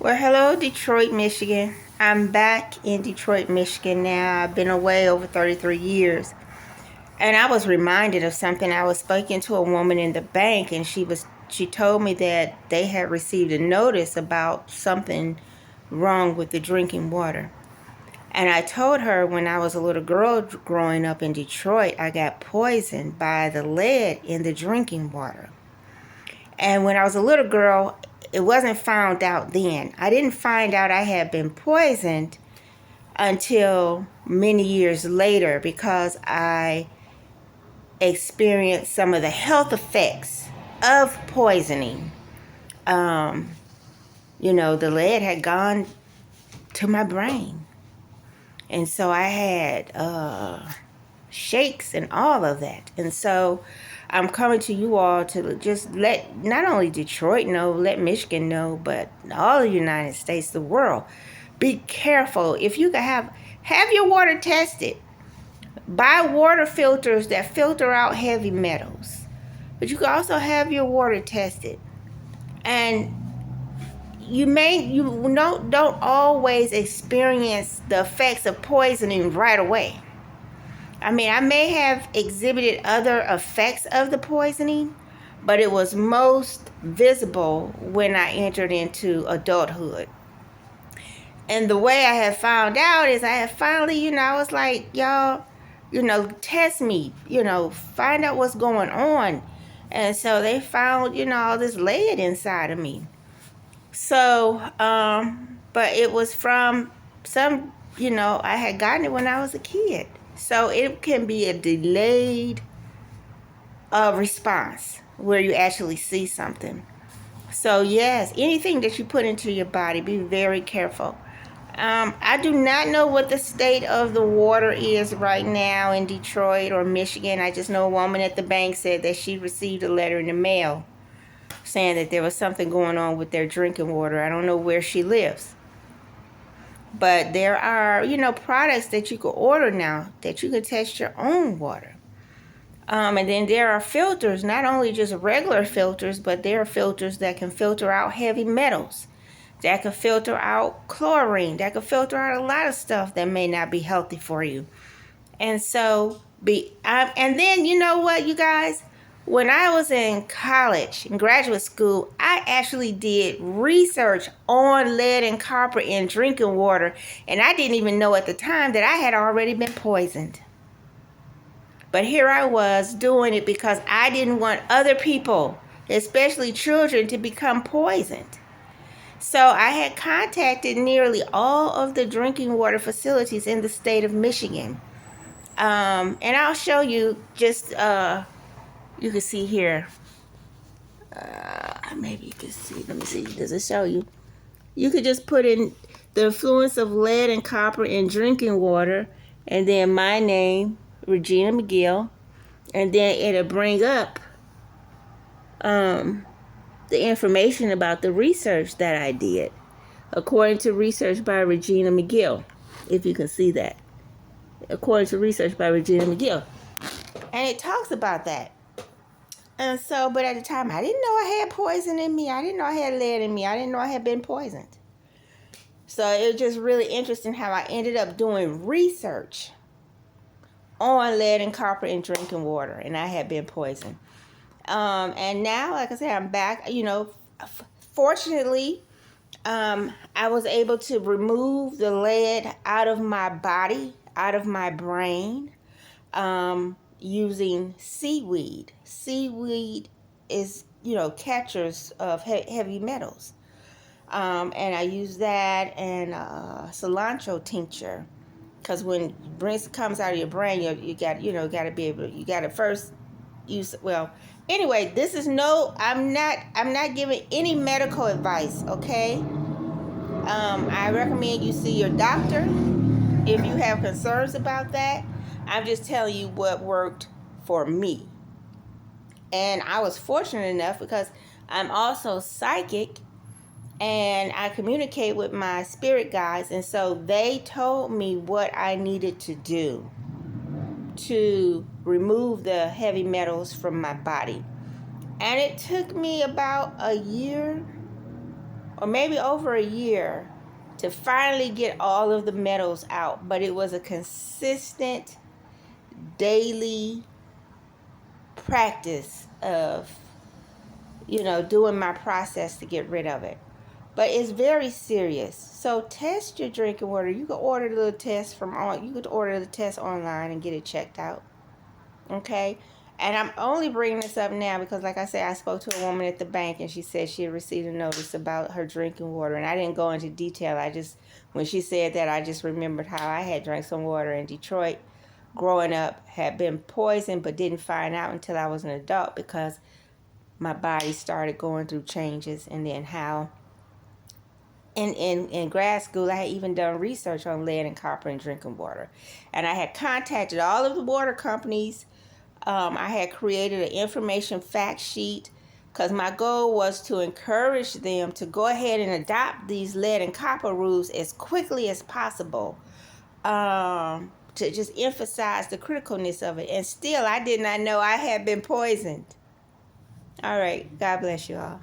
Well, hello, Detroit, Michigan. I'm back in Detroit, Michigan now. I've been away over 33 years. And I was reminded of something. I was speaking to a woman in the bank, and she told me that they had received a notice about something wrong with the drinking water. And I told her when I was a little girl growing up in Detroit, I got poisoned by the lead in the drinking water. And when I was a little girl, it wasn't found out then. I didn't find out I had been poisoned until many years later because I experienced some of the health effects of poisoning. Um, the lead had gone to my brain. And so I had shakes and all of that. And so I'm coming to you all to just let not only Detroit know, let Michigan know, but all the United States, the world. Be careful. If you can have your water tested. Buy water filters that filter out heavy metals. But you can also have your water tested. And don't always experience the effects of poisoning right away. I mean, I may have exhibited other effects of the poisoning, but it was most visible when I entered into adulthood. And the way I have found out is I have finally, I was like, y'all, test me, find out what's going on. And so they found, all this lead inside of me. So, but it was from some, I had gotten it when I was a kid. So it can be a delayed response where you actually see something. So yes, anything that you put into your body, be very careful. I do not know what the state of the water is right now in Detroit or Michigan. I just know a woman at the bank said that she received a letter in the mail saying that there was something going on with their drinking water. I don't know where she lives. But there are, products that you can order now that you can test your own water. And then there are filters, not only just regular filters, but there are filters that can filter out heavy metals, that can filter out chlorine, that can filter out a lot of stuff that may not be healthy for you. And so, and then you know what, you guys? When I was in college, in graduate school, I actually did research on lead and copper in drinking water, and I didn't even know at the time that I had already been poisoned. But here I was doing it because I didn't want other people, especially children, to become poisoned. So I had contacted nearly all of the drinking water facilities in the state of Michigan. And I'll show you just, you can see here. Maybe you can see, let me see, does it show you? You could just put in the influence of lead and copper in drinking water, and then my name, Regina McGill, and then it'll bring up the information about the research that I did, according to research by Regina McGill, if you can see that. According to research by Regina McGill. And it talks about that. And so, but at the time, I didn't know I had poison in me. I didn't know I had lead in me. I didn't know I had been poisoned. So it was just really interesting how I ended up doing research on lead and copper in drinking water, and I had been poisoned. And now, like I said, I'm back. Fortunately, I was able to remove the lead out of my body, out of my brain, using seaweed. Seaweed is, catchers of heavy metals. And I use that and cilantro tincture, because when it comes out of your brain, you got to be able. You got to first use. Well, anyway, this is I'm not giving any medical advice. Okay. I recommend you see your doctor if you have concerns about that. I'm just telling you what worked for me. And I was fortunate enough because I'm also psychic and I communicate with my spirit guides. And so they told me what I needed to do to remove the heavy metals from my body. And it took me about a year or maybe over a year to finally get all of the metals out. But it was a consistent daily practice of, doing my process to get rid of it. But it's very serious. So test your drinking water. You can order the test you could order the test online and get it checked out. Okay? And I'm only bringing this up now because, like I said, I spoke to a woman at the bank and she said she had received a notice about her drinking water. And I didn't go into detail. When she said that, I just remembered how I had drank some water in Detroit growing up, had been poisoned, but didn't find out until I was an adult because my body started going through changes. And then how in grad school, I had even done research on lead and copper in drinking water. And I had contacted all of the water companies. I had created an information fact sheet because my goal was to encourage them to go ahead and adopt these lead and copper rules as quickly as possible, to just emphasize the criticalness of it. And still, I did not know I had been poisoned. All right. God bless you all.